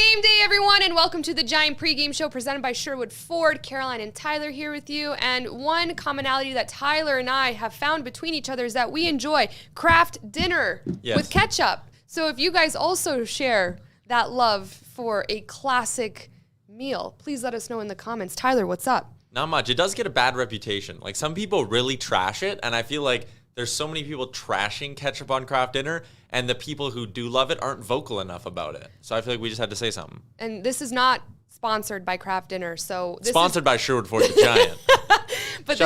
game day, everyone, and welcome to the Giant pregame show presented by Sherwood Ford. Caroline and Tyler here with you, and one commonality that Tyler and I have found between each other is that we enjoy craft dinner with ketchup. So if you guys also share that love for a classic meal, please let us know in the comments. Tyler, what's up? Not much. It does get a bad reputation. Like, some people really trash it, and I feel like there's so many people trashing ketchup on craft dinner, and the people who do love it aren't vocal enough about it. So I feel like we just had to say something. And this is not sponsored by Kraft Dinner, so this sponsored by Sherwood Ford the Giant. But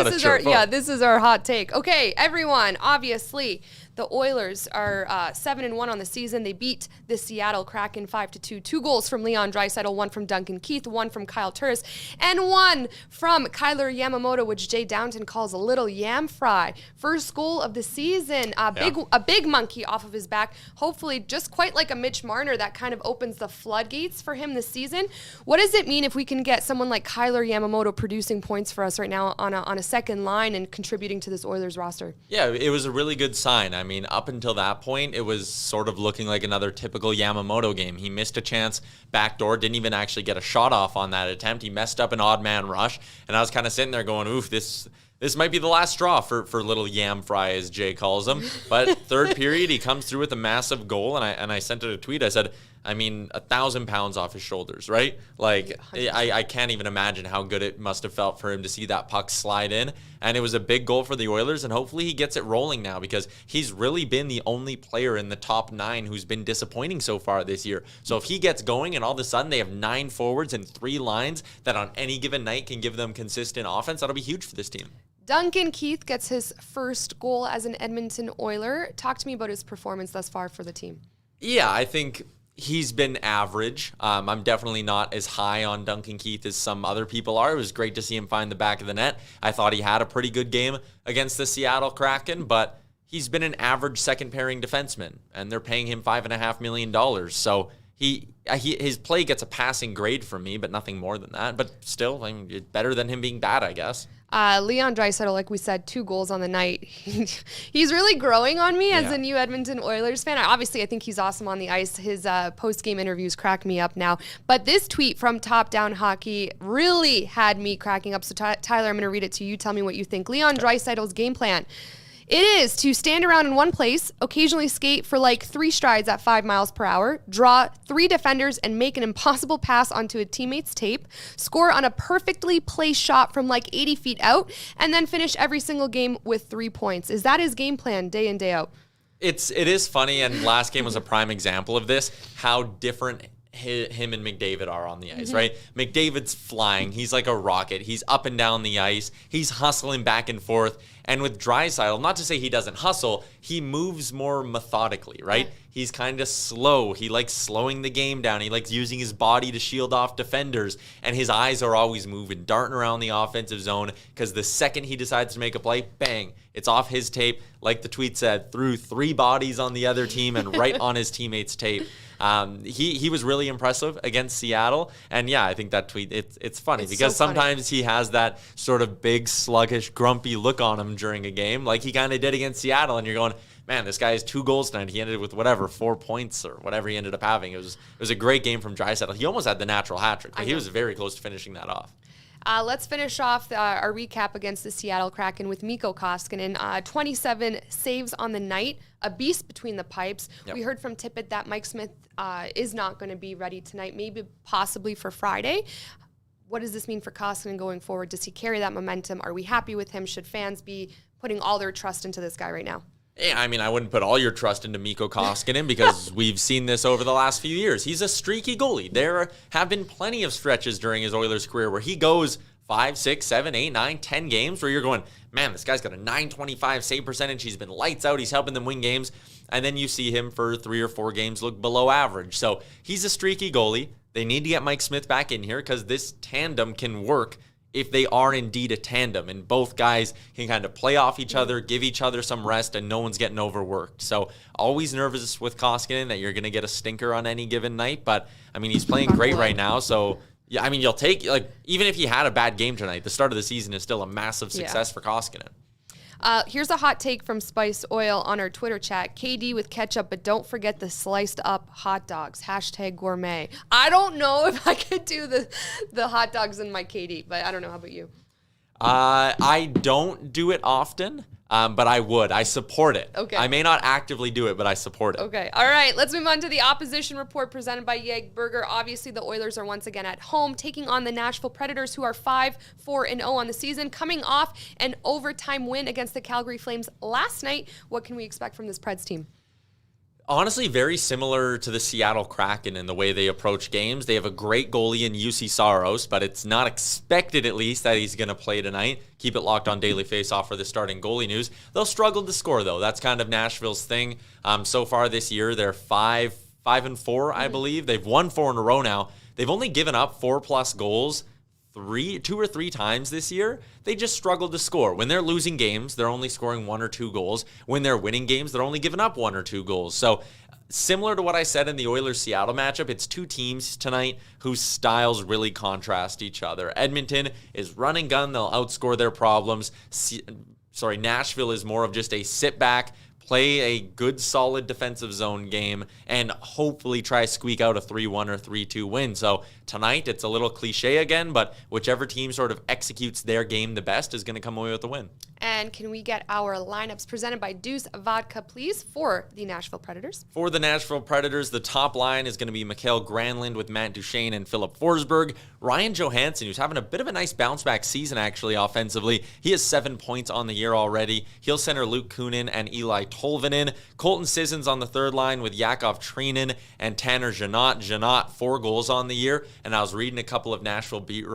this is our hot take. Okay, everyone, obviously the Oilers are 7-1 on the season. They beat the Seattle Kraken 5-2. 2 goals from Leon Draisaitl, 1 from Duncan Keith, 1 from Kyle Turris, and 1 from Kyler Yamamoto, which Jay Downton calls a little yam fry. First goal of the season, a big monkey off of his back. Hopefully, just quite like a Mitch Marner, that kind of opens the floodgates for him this season. What does it mean if we can get someone like Kyler Yamamoto producing points for us right now on a second line and contributing to this Oilers roster? Yeah, it was a really good sign. I mean, up until that point, it was sort of looking like another typical Yamamoto game. He missed a chance backdoor, didn't even actually get a shot off on that attempt. He messed up an odd man rush, and I was kind of sitting there going, oof, this might be the last straw for little Yam Fry, as Jay calls him. But third period, he comes through with a massive goal, and I sent it a tweet. I said, 1,000 pounds off his shoulders, right? Like, I can't even imagine how good it must have felt for him to see that puck slide in. And it was a big goal for the Oilers, and hopefully he gets it rolling now, because he's really been the only player in the top 9 who's been disappointing so far this year. So if he gets going and all of a sudden they have 9 forwards and 3 lines that on any given night can give them consistent offense, that'll be huge for this team. Duncan Keith gets his first goal as an Edmonton Oiler. Talk to me about his performance thus far for the team. Yeah, I think he's been average. I'm definitely not as high on Duncan Keith as some other people are. It was great to see him find the back of the net. I thought he had a pretty good game against the Seattle Kraken, but he's been an average second-pairing defenseman, and they're paying him $5.5 million. So his play gets a passing grade from me, but nothing more than that. But still, it's better than him being bad, I guess. Leon Draisaitl, like we said, 2 goals on the night. He's really growing on me as a new Edmonton Oilers fan. I think he's awesome on the ice. His post-game interviews crack me up now. But this tweet from Top Down Hockey really had me cracking up. So Tyler, I'm going to read it to you. Tell me what you think. Leon Draisaitl's game plan. It is to stand around in one place, occasionally skate for like 3 strides at 5 miles per hour, draw 3 defenders and make an impossible pass onto a teammate's tape, score on a perfectly placed shot from like 80 feet out, and then finish every single game with 3 points. Is that his game plan day in, day out? It is funny, and last game was a prime example of this, how different him and McDavid are on the ice, right? McDavid's flying. He's like a rocket. He's up and down the ice. He's hustling back and forth. And with Draisaitl, not to say he doesn't hustle, he moves more methodically, right? He's kind of slow. He likes slowing the game down. He likes using his body to shield off defenders. And his eyes are always moving, darting around the offensive zone, because the second he decides to make a play, bang, it's off his tape. Like the tweet said, through 3 bodies on the other team and right on his teammate's tape. He was really impressive against Seattle. And yeah, I think that tweet, it's funny because sometimes he has that sort of big, sluggish, grumpy look on him during a game, like he kind of did against Seattle. And you're going, man, this guy has 2 goals tonight. He ended with 4 points or whatever he ended up having. It was a great game from Draisaitl. He almost had the natural hat trick, but he was very close to finishing that off. Let's finish off our recap against the Seattle Kraken with Mikko Koskinen. 27 saves on the night, a beast between the pipes. Yep. We heard from Tippett that Mike Smith is not going to be ready tonight, maybe possibly for Friday. What does this mean for Koskinen going forward? Does he carry that momentum? Are we happy with him? Should fans be putting all their trust into this guy right now? Yeah, I wouldn't put all your trust into Mikko Koskinen because we've seen this over the last few years. He's a streaky goalie. There have been plenty of stretches during his Oilers career where he goes 5, 6, 7, 8, 9, 10 games where you're going, man, this guy's got a .925 save percentage. He's been lights out. He's helping them win games. And then you see him for 3 or 4 games look below average. So he's a streaky goalie. They need to get Mike Smith back in here because this tandem can work if they are indeed a tandem and both guys can kind of play off each other, give each other some rest, and no one's getting overworked. So always nervous with Koskinen that you're going to get a stinker on any given night. But, he's playing great right now. So, yeah, you'll take, even if he had a bad game tonight, the start of the season is still a massive success for Koskinen. Here's a hot take from Spice Oil on our Twitter chat. KD with ketchup, but don't forget the sliced up hot dogs. #gourmet. I don't know if I could do the hot dogs in my KD, but I don't know. How about you? I don't do it often. But I would. I support it. Okay. I may not actively do it, but I support it. Okay. All right. Let's move on to the opposition report presented by Yeg Burger. Obviously, the Oilers are once again at home, taking on the Nashville Predators, who are 5-4-0 on the season, coming off an overtime win against the Calgary Flames last night. What can we expect from this Preds team? Honestly, very similar to the Seattle Kraken in the way they approach games. They have a great goalie in UC Saros, but it's not expected, at least, that he's going to play tonight. Keep it locked on Daily Faceoff for the starting goalie news. They'll struggle to score, though. That's kind of Nashville's thing. So far this year, they're 5-4, I believe. They've won 4 in a row now. They've only given up 4+ goals 2 or 3 times this year. They just struggle to score. When they're losing games, they're only scoring 1 or 2 goals. When they're winning games, they're only giving up 1 or 2 goals. So similar to what I said in the Oilers-Seattle matchup, it's 2 teams tonight whose styles really contrast each other. Edmonton is run and gun. They'll outscore their problems. Nashville is more of just a sit back, play a good, solid defensive zone game, and hopefully try to squeak out a 3-1 or 3-2 win. So tonight, it's a little cliche again, but whichever team sort of executes their game the best is going to come away with the win. And can we get our lineups presented by Deuce Vodka, please, for the Nashville Predators? For the Nashville Predators, the top line is going to be Mikael Granlund with Matt Duchene and Philip Forsberg. Ryan Johansson, who's having a bit of a nice bounce-back season, actually, offensively. He has 7 points on the year already. He'll center Luke Kunin and Eli Tolvanen. Colton Sissons on the third line with Yakov Trenin and Tanner Janot. Janot, 4 goals on the year. And I was reading a couple of Nashville beat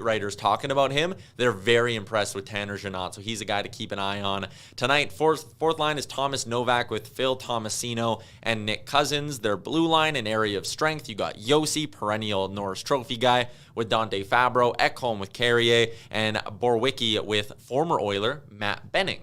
writers talking about him. They're very impressed with Tanner Janot. So he's a guy to keep an eye on. Tonight, fourth line is Thomas Novak with Phil Tomasino and Nick Cousins. Their blue line, an area of strength. You got Yossi, perennial Norris Trophy guy, with Dante Fabro, Ekholm with Carrier, and Borwicki with former Oiler Matt Benning.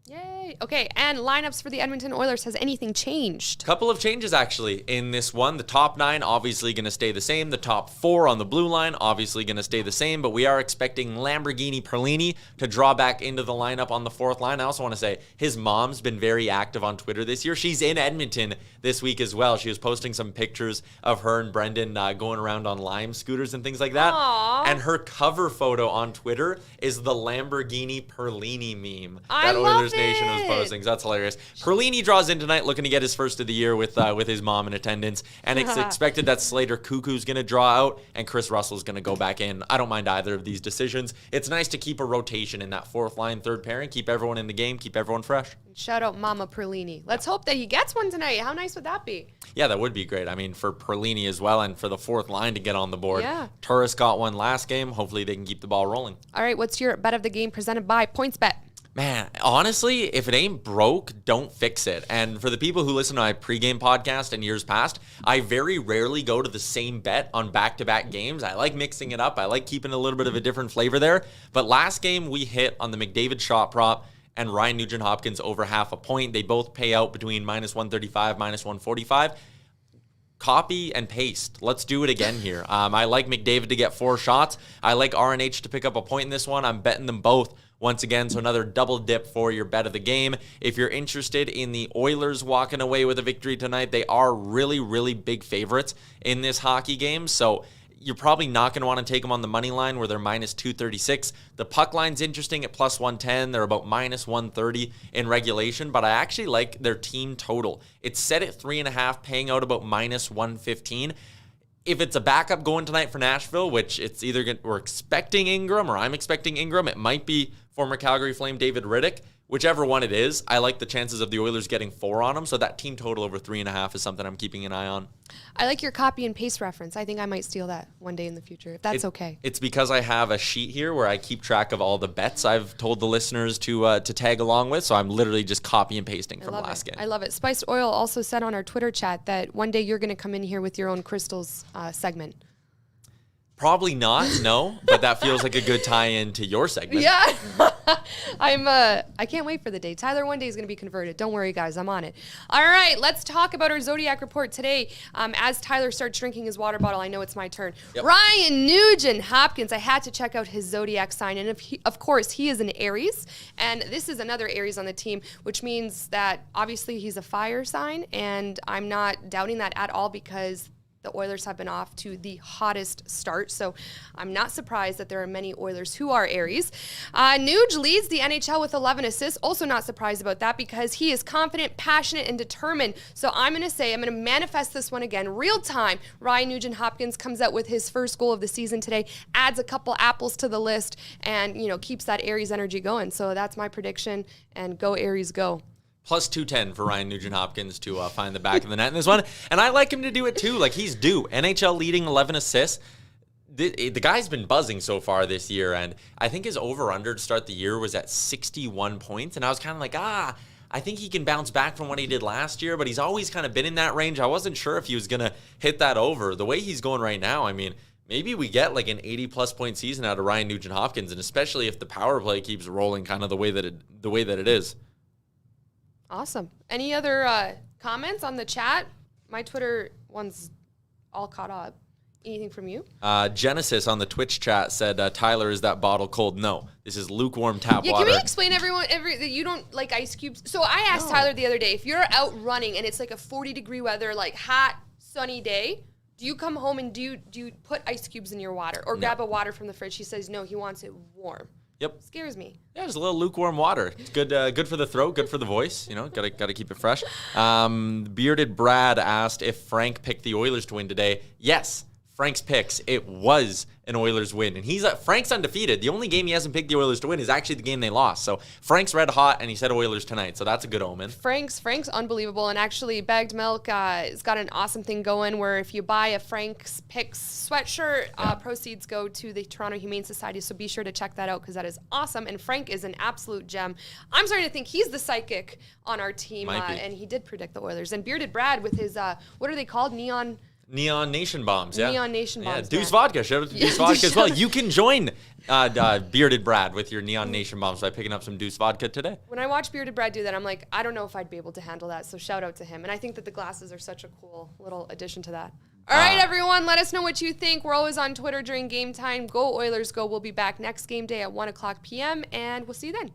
Yay. Okay, and lineups for the Edmonton Oilers. Has anything changed? Couple of changes, actually, in this one. The top 9 obviously going to stay the same. The top 4 on the blue line obviously going to stay the same, but we are expecting Lamborghini Perlini to draw back into the lineup on the 4th line. I also want to say his mom's been very active on Twitter this year. She's in Edmonton this week as well. She was posting some pictures of her and Brendan going around on Lime scooters and things like that. Aww. And her cover photo on Twitter is the Lamborghini Perlini meme I that love Oilers Nation was posting. So that's hilarious. Perlini draws in tonight, looking to get his first of the year with his mom in attendance, and it's expected that Slater Cuckoo's going to draw out and Chris Russell's going to go back in. I don't mind either of these decisions. It's nice to keep a rotation in that 4th line, 3rd pairing, keep everyone in the game, keep everyone fresh. Shout out Mama Perlini. Let's hope that he gets one tonight. How nice would that be? Yeah, that would be great. I mean, for Perlini as well, and for the 4th line to get on the board. Yeah. Turris got one last game. Hopefully they can keep the ball rolling. All right, what's your bet of the game presented by PointsBet? Man, honestly, if it ain't broke, don't fix it. And for the people who listen to my pregame podcast in years past, I very rarely go to the same bet on back-to-back games. I like mixing it up. I like keeping a little bit of a different flavor there. But last game, we hit on the McDavid shot prop and Ryan Nugent-Hopkins over half a point. They both pay out between -135, -145. Copy and paste. Let's do it again here. I like McDavid to get 4 shots. I like RNH to pick up a point in this one. I'm betting them both once again, so another double dip for your bet of the game. If you're interested in the Oilers walking away with a victory tonight, they are really, really big favorites in this hockey game. So you're probably not going to want to take them on the money line where they're -236. The puck line's interesting at +110. They're about -130 in regulation, but I actually like their team total. It's set at 3.5, paying out about -115. If it's a backup going tonight for Nashville, which it's either we're expecting Ingram or I'm expecting Ingram, it might be former Calgary Flame David Riddick. Whichever one it is, I like the chances of the Oilers getting 4 on them. So that team total over 3.5 is something I'm keeping an eye on. I like your copy and paste reference. I think I might steal that one day in the future, if that's okay. It's because I have a sheet here where I keep track of all the bets I've told the listeners to tag along with. So I'm literally just copy and pasting from last game. I love it. Spiced Oil also said on our Twitter chat that one day you're going to come in here with your own crystals segment. Probably not, no, but that feels like a good tie-in to your segment. Yeah. I can't wait for the day. Tyler one day is going to be converted. Don't worry, guys. I'm on it. All right, let's talk about our Zodiac report today. As Tyler starts drinking his water bottle, I know it's my turn. Yep. Ryan Nugent-Hopkins, I had to check out his Zodiac sign, and of course, he is an Aries, and this is another Aries on the team, which means that obviously he's a fire sign, and I'm not doubting that at all because the Oilers have been off to the hottest start, so I'm not surprised that there are many Oilers who are Aries. Nuge leads the NHL with 11 assists. Also not surprised about that because he is confident, passionate, and determined. So I'm going to manifest this one again. Real time, Ryan Nugent-Hopkins comes out with his first goal of the season today, adds a couple apples to the list, and keeps that Aries energy going. So that's my prediction, and go Aries, go. Plus 210 for Ryan Nugent-Hopkins to find the back of the net in this one. And I like him to do it too. Like, he's due. NHL leading 11 assists. The guy's been buzzing so far this year. And I think his over-under to start the year was at 61 points. And I was kind of like, I think he can bounce back from what he did last year. But he's always kind of been in that range. I wasn't sure if he was going to hit that over. The way he's going right now, I mean, maybe we get like an 80-plus point season out of Ryan Nugent-Hopkins. And especially if the power play keeps rolling kind of the way that it is. Awesome. Any other comments on the chat? My Twitter one's all caught up. Anything from you? Genesis on the Twitch chat said, Tyler, is that bottle cold? No, this is lukewarm tap water. Can we explain that you don't like ice cubes? So I asked Tyler the other day, if you're out running and it's like a 40-degree weather, like hot, sunny day, do you come home and do you put ice cubes in your water or grab a water from the fridge? He says, no, he wants it warm. Yep. Scares me. Yeah, just a little lukewarm water. It's good for the throat, good for the voice. Gotta keep it fresh. Bearded Brad asked if Frank picked the Oilers to win today. Yes, Frank's picks. It was an Oilers win, and Frank's undefeated. The only game he hasn't picked the Oilers to win is actually the game they lost. So Frank's red hot, and he said Oilers tonight. So that's a good omen. Frank's unbelievable, and actually Bagged Milk has got an awesome thing going where if you buy a Frank's Picks sweatshirt, proceeds go to the Toronto Humane Society. So be sure to check that out because that is awesome. And Frank is an absolute gem. I'm starting to think he's the psychic on our team, and he did predict the Oilers. And Bearded Brad with his what are they called? Neon Nation Bombs, yeah. Neon Nation Bombs. Deuce Vodka. Shout out to Deuce Vodka as well. You can join Bearded Brad with your Neon Nation Bombs by picking up some Deuce Vodka today. When I watch Bearded Brad do that, I'm like, I don't know if I'd be able to handle that, so shout out to him. And I think that the glasses are such a cool little addition to that. All right, everyone, let us know what you think. We're always on Twitter during game time. Go Oilers, go. We'll be back next game day at 1 o'clock p.m., and we'll see you then.